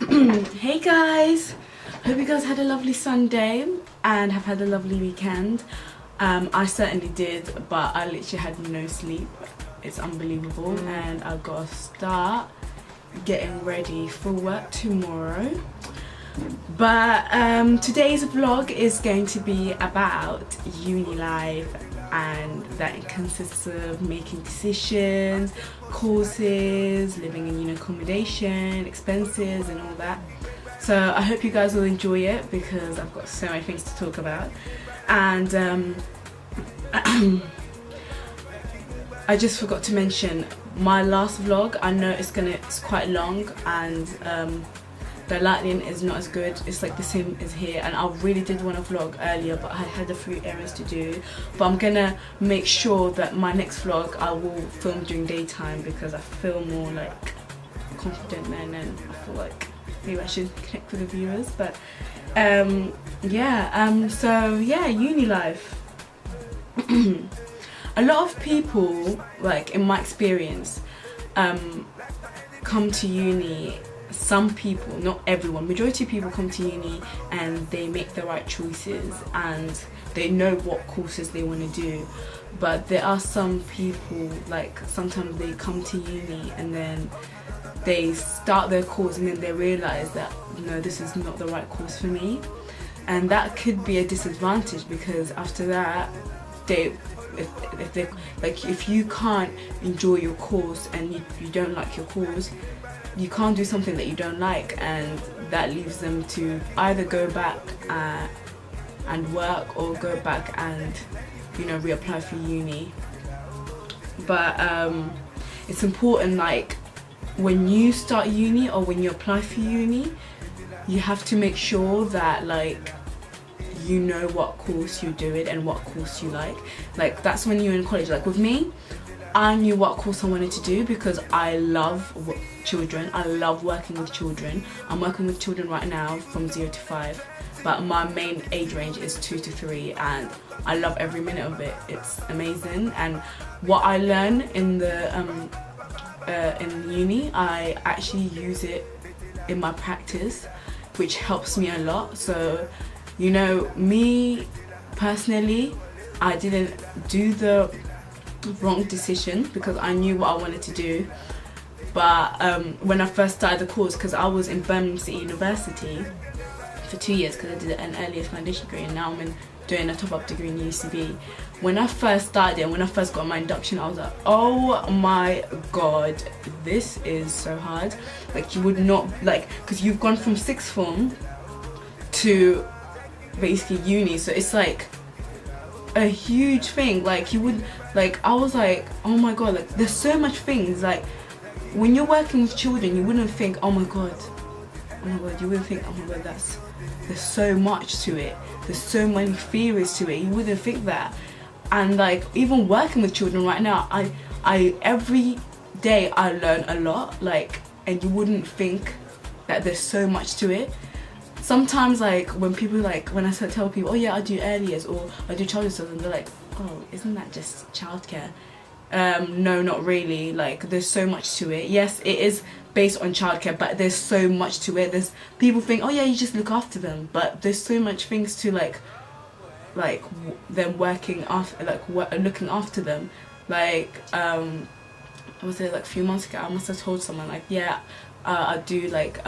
Hey guys, hope you guys had a lovely Sunday and have had a lovely weekend. I certainly did, but I literally had no sleep. It's unbelievable. And I've got to start getting ready for work tomorrow. But today's vlog is going to be about uni life, and that consists of making decisions, courses, living in uni accommodation, expenses and all that. So I hope you guys will enjoy it because I've got so many things to talk about. And I just forgot to mention my last vlog. I know it's quite long, and the lighting is not as good. It's like the same as here, and I really did want to vlog earlier, but I had a few errands to do. But I'm gonna make sure that my next vlog I will film during daytime because I feel more like confident then, and I feel like maybe I should connect with the viewers. But so yeah, uni life. A lot of people, like in my experience, come to uni. Some people, not everyone, majority of people come to uni and they make the right choices and they know what courses they want to do. But there are some people, like sometimes they come to uni and then they start their course and then they realise that no, this is not the right course for me, and that could be a disadvantage because after that if you can't enjoy your course and you don't like your course, you can't do something that you don't like, and that leaves them to either go back and work or go back and reapply for uni. But it's important, like when you start uni or when you apply for uni, you have to make sure that like you know what course you're doing and what course you like. Like that's when you're in college. Like with me, I knew what course I wanted to do because I love children. I love working with children. I'm working with children right now from 0 to 5, but my main age range is 2 to 3, and I love every minute of it. It's amazing, and what I learn in the in uni, I actually use it in my practice, which helps me a lot. So me personally, I didn't do the wrong decision because I knew what I wanted to do. But when I first started the course, because I was in Birmingham City University for 2 years because I did an earlier foundation degree, and now I'm doing a top-up degree in UCB. When I first started and when I first got my induction, I was like, oh my god, this is so hard. Like you would not, like, because you've gone from sixth form to basically uni, so it's like a huge thing. Like you would, like I was like, oh my god, like there's so much things. Like when you're working with children, you wouldn't think, oh my god, you wouldn't think, oh my god, there's so much to it, there's so many theories to it. You wouldn't think that. And like even working with children right now, I every day I learn a lot, like, and you wouldn't think that there's so much to it. Sometimes like when people, like when I tell people, oh yeah, I do early years or I do childcare stuff, and they're like, oh, isn't that just childcare? No, not really. Like there's so much to it. Yes, it is based on childcare, but there's so much to it. There's people think, oh yeah, you just look after them, but there's so much things to like them working after, like looking after them. Like was it like a few months ago, I must have told someone like, yeah, I do like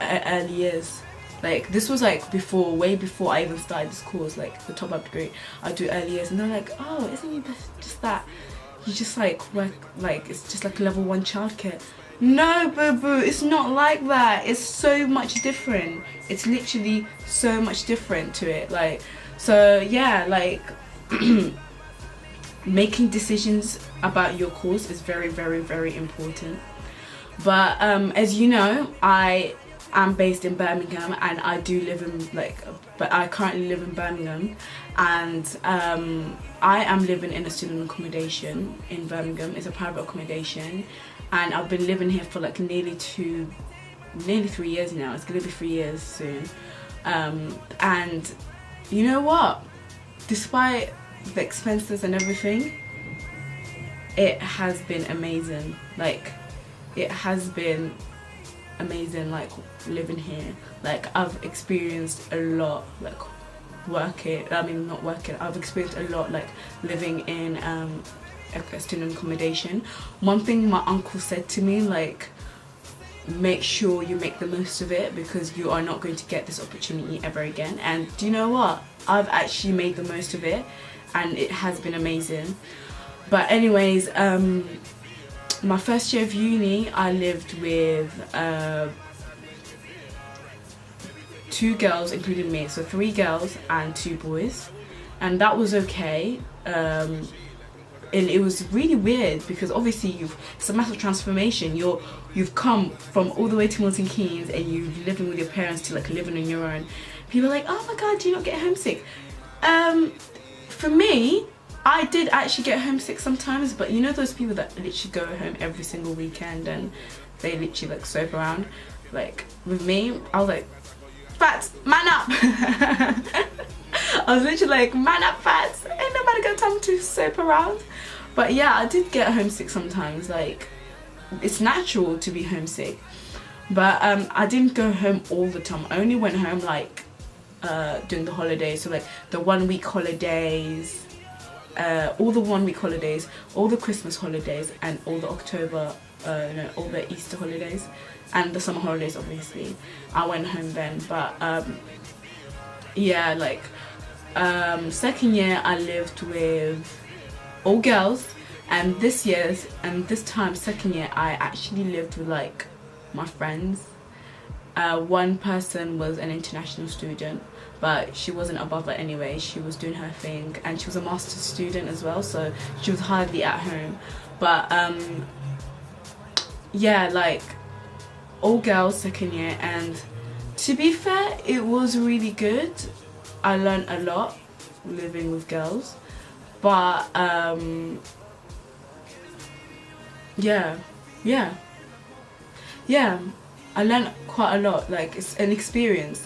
early years. Like this was like way before I even started this course, like the top-up degree. I do early years, and they're like, oh, isn't it just that you just like work, like it's just like level 1 childcare? No, boo, it's not like that. It's so much different. It's literally so much different to it. Like, so yeah, like making decisions about your course is very, very, very important. But as you know, I'm based in Birmingham, and I do live in but I currently live in Birmingham, and I am living in a student accommodation in Birmingham. It's a private accommodation, and I've been living here for like nearly 3 years now. It's gonna be 3 years soon. And you know what? Despite the expenses and everything, it has been amazing. Like it has been amazing, like living here. Like I've experienced a lot, like I've experienced a lot, like living in a student accommodation. One thing my uncle said to me, like, make sure you make the most of it, because you are not going to get this opportunity ever again. And do you know what, I've actually made the most of it, and it has been amazing. But anyways, my first year of uni, I lived with 2 girls including me, so 3 girls and 2 boys, and that was okay. And it was really weird because obviously it's a massive transformation. You've come from all the way to Milton Keynes, and you're living with your parents to like living on your own. People are like, oh my god, do you not get homesick? For me, I did actually get homesick sometimes, but you know those people that literally go home every single weekend and they literally like soap around? Like with me, I was like, Fats, man up! I was literally like, man up, Fats! Ain't nobody got time to soap around. But yeah, I did get homesick sometimes. Like, it's natural to be homesick. But I didn't go home all the time. I only went home like during the holidays, so like the 1 week holidays, all the 1 week holidays, all the Christmas holidays, and all the all the Easter holidays, and the summer holidays obviously. I went home then. But yeah, like second year I lived with all girls, and this time second year I actually lived with like my friends. One person was an international student, but she wasn't above that anyway. She was doing her thing, and she was a master's student as well, so she was hardly at home. But yeah, like all girls second year, and to be fair, it was really good. I learned a lot living with girls, but yeah, I learned quite a lot. Like, it's an experience.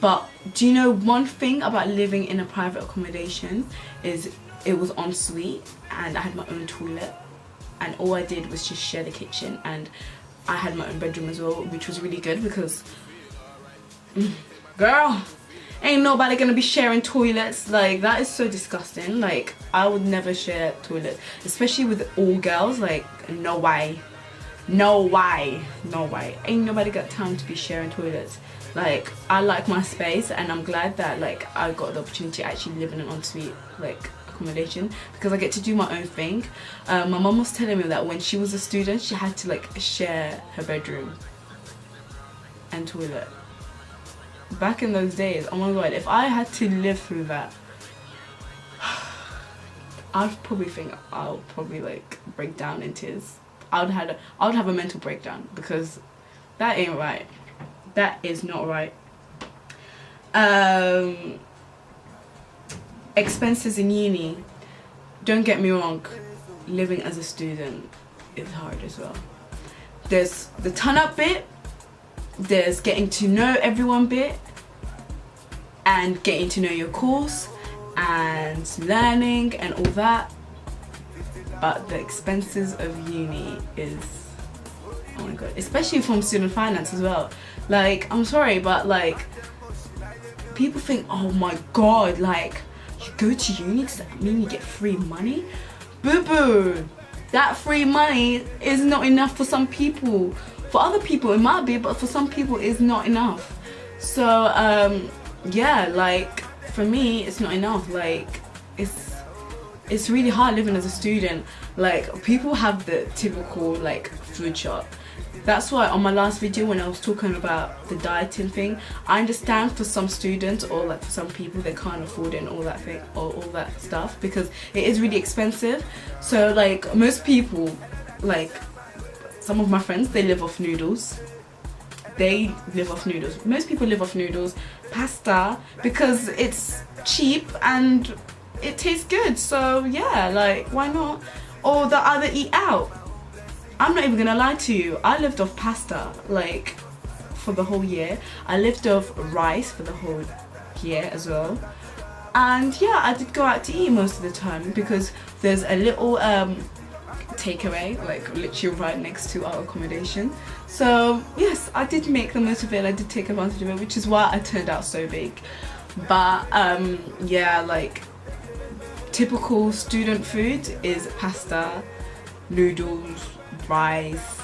But do you know one thing about living in a private accommodation is it was en suite, and I had my own toilet, and all I did was just share the kitchen, and I had my own bedroom as well, which was really good because girl, ain't nobody gonna be sharing toilets. Like, that is so disgusting. Like, I would never share toilet, especially with all girls. Like, no way, ain't nobody got time to be sharing toilets. Like, I like my space, and I'm glad that like I got the opportunity to actually live in an ensuite like accommodation, because I get to do my own thing. My mum was telling me that when she was a student, she had to like share her bedroom and toilet. Back in those days, oh my god, if I had to live through that, I'd probably think I'll probably like break down in tears. I would have a mental breakdown, because that ain't right. That is not right. Expenses in uni, don't get me wrong, living as a student is hard as well. There's the turn up bit, there's getting to know everyone bit, and getting to know your course and learning and all that. But the expenses of uni is, oh my god, especially from student finance as well. Like, I'm sorry, but like, people think, oh my god, like, you go to uni, does that mean you get free money? Boo boo! That free money is not enough for some people. For other people it might be, but for some people it's not enough. So yeah, like, for me it's not enough. Like, it's really hard living as a student. Like, people have the typical like food shop. That's why on my last video, when I was talking about the dieting thing, I understand for some students, or like for some people, they can't afford it and all that thing, or all that stuff, because it is really expensive. So like, most people, like some of my friends, they live off noodles. Most people live off noodles, pasta, because it's cheap and it tastes good. So yeah, like, why not? Or they either eat out. I'm not even gonna lie to you, I lived off pasta like for the whole year. I lived off rice for the whole year as well. And yeah, I did go out to eat most of the time, because there's a little takeaway, like literally right next to our accommodation. So yes, I did make the most of it. I did take advantage of it, which is why I turned out so big. But yeah, like typical student food is pasta, noodles, rice,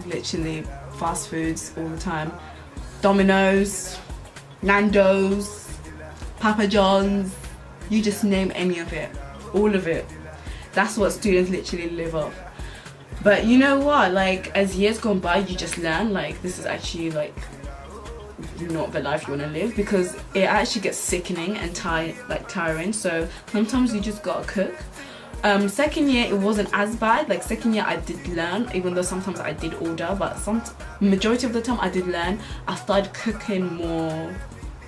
literally fast foods all the time. Domino's, Nando's, Papa John's, you just name any of it, all of it. That's what students literally live off. But you know what, like as years gone by, you just learn like this is actually like not the life you want to live, because it actually gets sickening and tiring. So sometimes you just gotta cook. Second year it wasn't as bad. Like second year I did learn, even though sometimes I did order, but majority of the time I did learn. I started cooking more,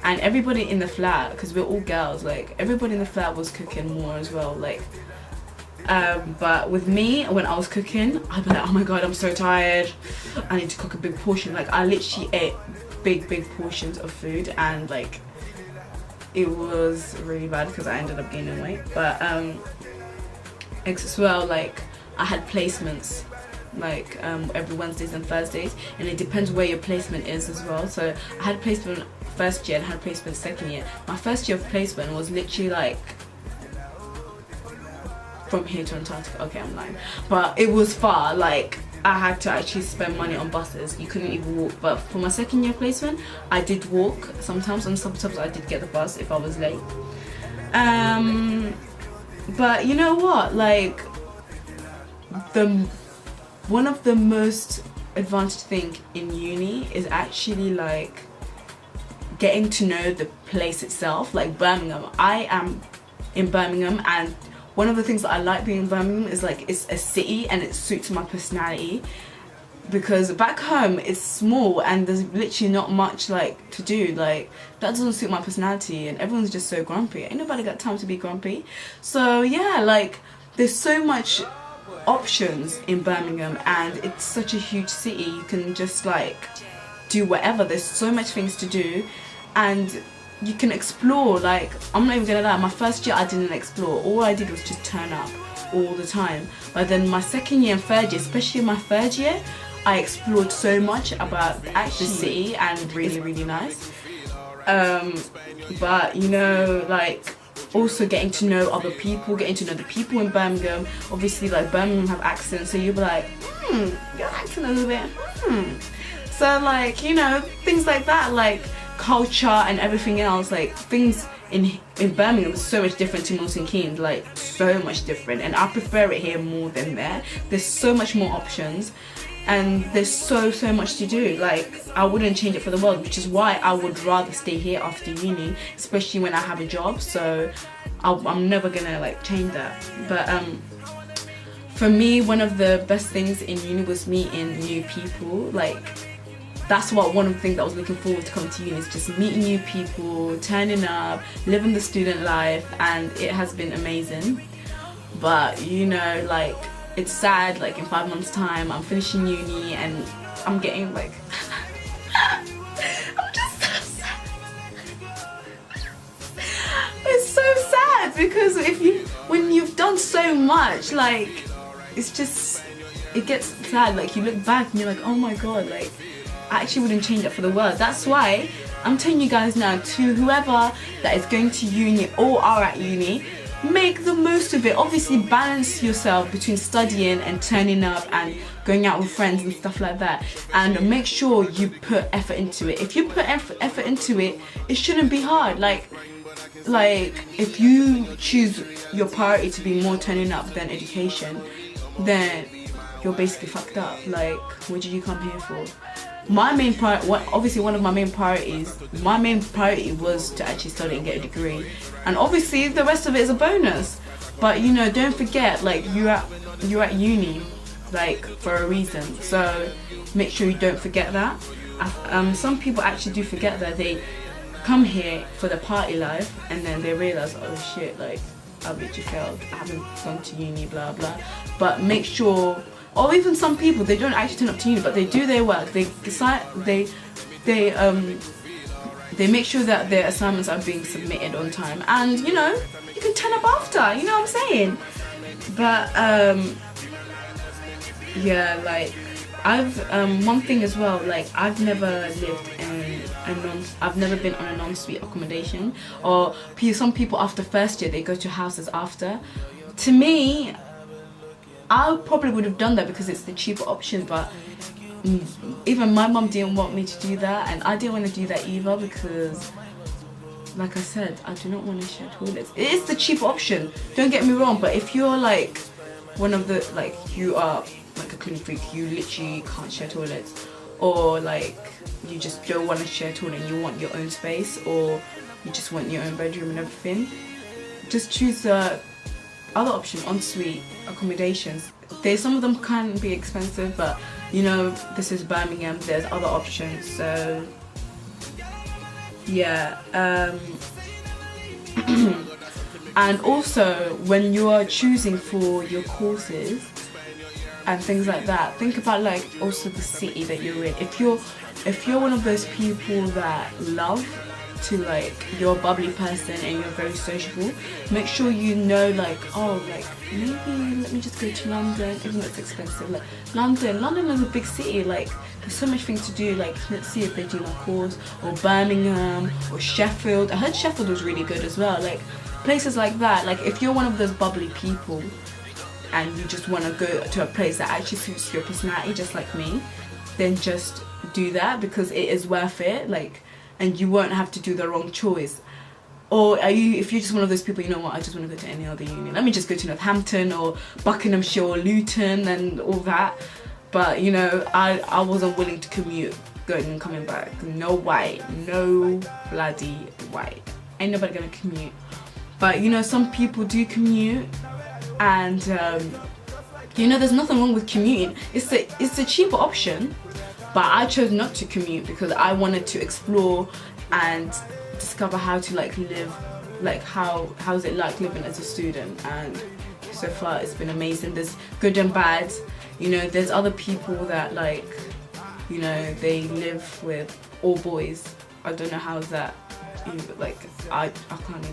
and everybody in the flat, because we're all girls, like everybody in the flat was cooking more as well. Like but with me, when I was cooking, I'd be like, oh my god, I'm so tired, I need to cook a big portion. Like I literally ate big portions of food, and like it was really bad because I ended up gaining weight. But as well, like I had placements like every Wednesdays and Thursdays, and it depends where your placement is as well. So I had placement first year and had placement second year. My first year of placement was literally like from here to Antarctica. Okay, I'm lying, but it was far. Like I had to actually spend money on buses. You couldn't even walk. But for my second year placement, I did walk sometimes, and sometimes I did get the bus if I was late. But you know what, like one of the most advanced thing in uni is actually like getting to know the place itself. Like Birmingham, I am in Birmingham, and one of the things that I like being in Birmingham is like it's a city and it suits my personality, because back home it's small and there's literally not much like to do. Like that doesn't suit my personality, and everyone's just so grumpy. Ain't nobody got time to be grumpy. So yeah, like there's so much options in Birmingham, and it's such a huge city. You can just like do whatever. There's so much things to do, and you can explore. Like I'm not even gonna lie, my first year I didn't explore. All I did was just turn up all the time. But then my second year and third year, especially my third year, I explored so much about the city, and really nice. But you know, like also getting to know other people, getting to know the people in Birmingham. Obviously like Birmingham have accents, so you'll be like, you're acting a little bit, So like, you know, things like that, like culture and everything else, like things in Birmingham is so much different to Milton Keynes, like so much different, and I prefer it here more than there. There's so much more options, and there's so much to do. Like I wouldn't change it for the world, which is why I would rather stay here after uni, especially when I have a job. So I'm never gonna like change that. But for me, one of the best things in uni was meeting new people. Like that's what one of the things that I was looking forward to coming to uni, is just meeting new people, turning up, living the student life, and it has been amazing. But you know, like it's sad, like in 5 months time I'm finishing uni and I'm getting like I'm just so sad. It's so sad, because when you've done so much, like it's just, it gets sad. Like you look back and you're like, oh my god, like I actually wouldn't change it for the world. That's why I'm telling you guys now, to whoever that is going to uni or are at uni, make the most of it. Obviously balance yourself between studying and turning up and going out with friends and stuff like that, and make sure you put effort into it. If you put effort into it, it shouldn't be hard. Like if you choose your priority to be more turning up than education, then you're basically fucked up. Like what did you come here for? My main obviously one of my main priorities, my main priority was to actually study and get a degree, and obviously the rest of it is a bonus. But you know, don't forget, like you're at uni like for a reason, so make sure you don't forget that. Some people actually do forget that. They come here for the party life and then they realize, oh shit, like I literally failed, I haven't gone to uni, blah blah. But make sure, or even some people, they don't actually turn up to uni, but they do their work. They decide, they make sure that their assignments are being submitted on time, and you know, you can turn up after, you know what I'm saying? But yeah, like I've one thing as well, like I've never lived in I've never been on an ensuite accommodation, or some people after first year they go to houses after. To me, I probably would have done that because it's the cheaper option, but even my mum didn't want me to do that, and I didn't want to do that either because, like I said, I do not want to share toilets. It is the cheaper option, don't get me wrong, but if you're like one of the, like you are like a clean freak, you literally can't share toilets, or like you just don't want to share a toilet and you want your own space, or you just want your own bedroom and everything, just choose the other option, ensuite accommodations. Some of them can be expensive, but you know, this is Birmingham, there's other options. So yeah, and also when you are choosing for your courses and things like that, think about like also the city that you're in. If you're one of those people that love to, like, you're a bubbly person and you're very sociable, make sure you know, like, oh, like maybe let me just go to London, even though it's expensive. Like London is a big city, like there's so much things to do. Like let's see if they do my course, or Birmingham or Sheffield. I heard Sheffield was really good as well. Like places like that. Like if you're one of those bubbly people and you just want to go to a place that actually suits your personality, just like me, then just do that because it is worth it. Like, and you won't have to do the wrong choice. Or if you're just one of those people, you know what, I just want to go to any other uni, let me just go to Northampton or Buckinghamshire or Luton and all that. But you know, I wasn't willing to commute going and coming back. No way, no bloody way. Ain't nobody gonna commute. But you know, some people do commute, and you know, there's nothing wrong with commuting. It's the cheaper option. But I chose not to commute because I wanted to explore and discover how to like live, like how's it like living as a student. And so far it's been amazing. There's good and bad, you know. There's other people that, like, you know, they live with all boys. I don't know how's that, like I can't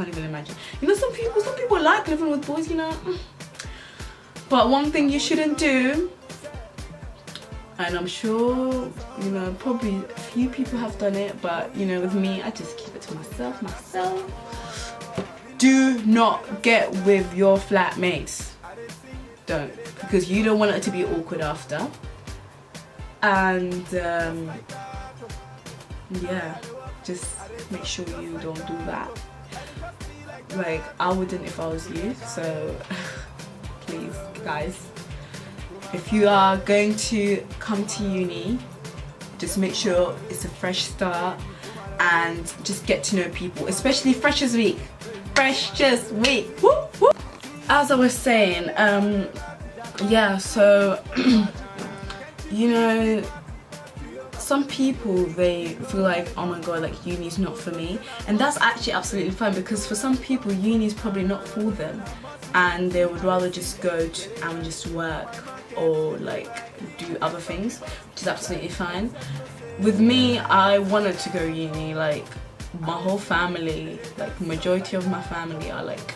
even imagine. You know, some people like living with boys, you know. But one thing you shouldn't do, and I'm sure, you know, probably a few people have done it, but you know, with me, I just keep it to myself. Do not get with your flatmates. Don't, because you don't want it to be awkward after. And yeah, just make sure you don't do that. Like, I wouldn't if I was you, so please, guys. If you are going to come to uni, just make sure it's a fresh start and just get to know people, especially Freshers Week. Freshers Week! Woo, woo. As I was saying, yeah, so, you know, some people, they feel like, oh my god, like uni's not for me. And that's actually absolutely fine, because for some people, uni's probably not for them. And they would rather just go and just work or like do other things, which is absolutely fine. With me, I wanted to go uni. Like my whole family, like majority of my family are like,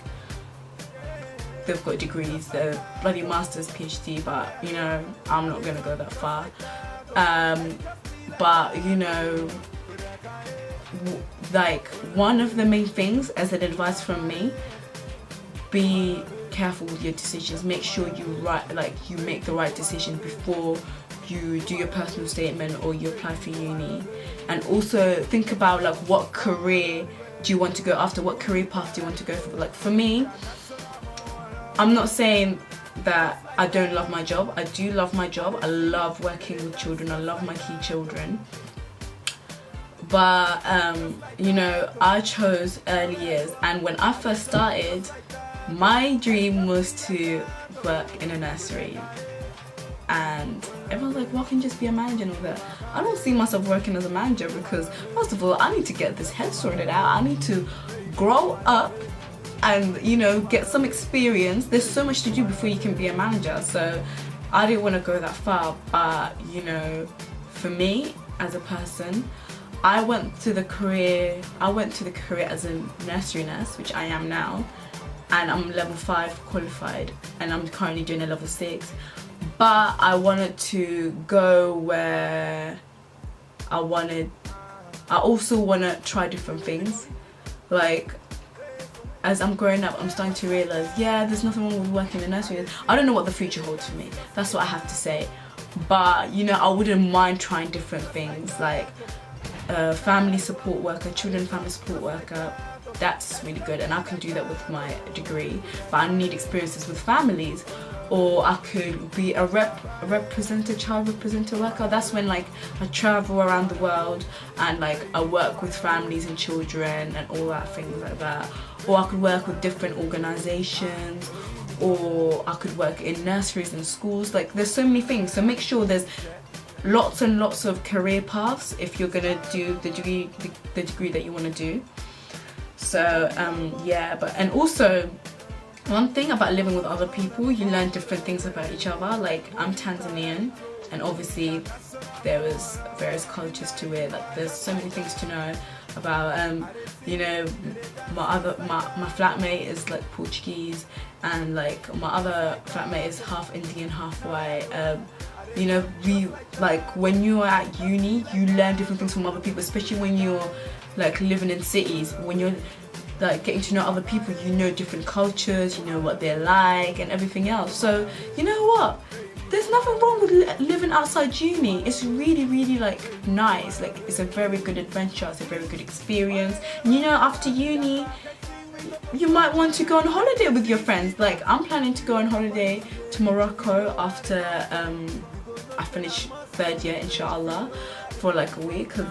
they've got degrees, they're bloody masters, PhD, but you know, I'm not gonna go that far. But you know, like one of the main things as an advice from me, be careful with your decisions. Make sure you make the right decision before you do your personal statement or you apply for uni. And also think about like what career do you want to go after, what career path do you want to go for. Like for me, I'm not saying that I don't love my job. I do love my job. I love working with children. I love my key children. But you know, I chose early years, and when I first started, my dream was to work in a nursery. And everyone's like, well, I can just be a manager and all that. I don't see myself working as a manager because, first of all, I need to get this head sorted out. I need to grow up and, you know, get some experience. There's so much to do before you can be a manager. So I didn't want to go that far. But, you know, for me as a person, I went to the career as a nursery nurse, which I am now. and I'm level 5 qualified, and I'm currently doing a level 6. But I wanted to go where I also want to try different things. Like, as I'm growing up, I'm starting to realise, yeah, there's nothing wrong with working in a nursery. I don't know what the future holds for me. That's what I have to say. But, you know, I wouldn't mind trying different things, like family support worker, children family support worker. That's really good, and I can do that with my degree. But I need experiences with families. Or I could be a child representative worker. That's when, like, I travel around the world and, like, I work with families and children and all that, things like that. Or I could work with different organisations, or I could work in nurseries and schools. Like, there's so many things. So make sure there's lots and lots of career paths if you're gonna do the degree that you want to do. So yeah, and also, one thing about living with other people, you learn different things about each other. Like, I'm Tanzanian, and obviously there was various cultures to it. Like, there's so many things to know about. You know, my flatmate is like Portuguese, and like my other flatmate is half Indian, half white. You know, when you're at uni, you learn different things from other people, especially when you're like living in cities. When you're like getting to know other people, you know different cultures, you know what they're like and everything else. So you know what, there's nothing wrong with living outside uni. It's really, really like nice. Like, it's a very good adventure, it's a very good experience. And, you know, after uni you might want to go on holiday with your friends. Like, I'm planning to go on holiday to Morocco after I finish 3rd year, inshallah, for like a week. Cause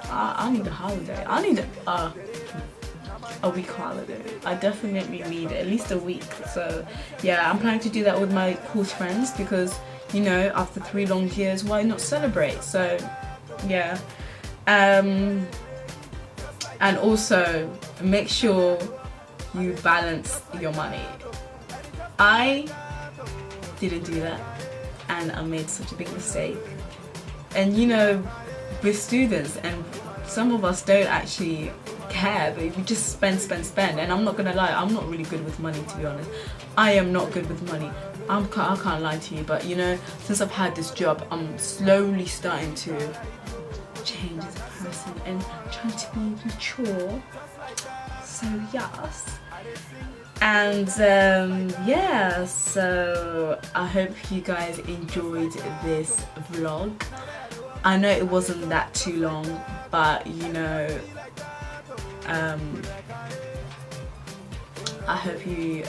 I need a holiday. I need a week holiday. I definitely need at least a week. So yeah, I'm planning to do that with my course friends, because, you know, after 3 long years, why not celebrate? So yeah. And also make sure you balance your money. I didn't do that, and I made such a big mistake. And you know, with students, and some of us don't actually care, but we just spend. And I'm not gonna lie, I'm not really good with money, to be honest. I am not good with money. I can't lie to you, but you know, since I've had this job, I'm slowly starting to change as a person and trying to be mature. So yes. And yeah, so I hope you guys enjoyed this vlog. I know it wasn't that too long, but you know, I hope you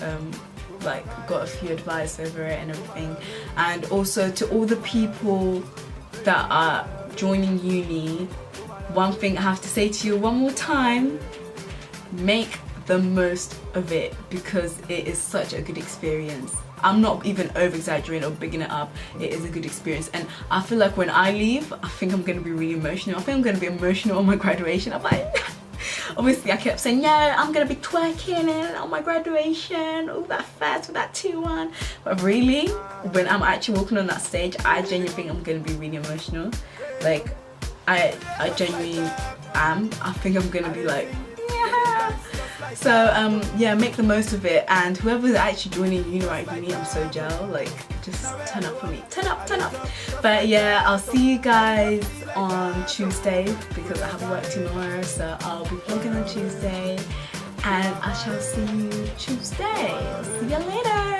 like got a few advice over it and everything. And also, to all the people that are joining uni, one thing I have to say to you one more time: make the most of it, because it is such a good experience. I'm not even over exaggerating or bigging it up. It is a good experience, and I feel like when I leave, I think I'm going to be really emotional. I think I'm going to be emotional on my graduation. I'm like, obviously I kept saying, yeah, I'm going to be twerking on my graduation, all that fast with that 2-1. But really, when I'm actually walking on that stage, I genuinely think I'm going to be really emotional. Like, I genuinely am. I think I'm going to be like, yeah. So yeah, make the most of it. And whoever's actually joining uni right uni, I'm so gel. Like, just turn up for me. Turn up. But yeah, I'll see you guys on Tuesday, because I have work tomorrow. So I'll be vlogging on Tuesday, and I shall see you Tuesday. See you later.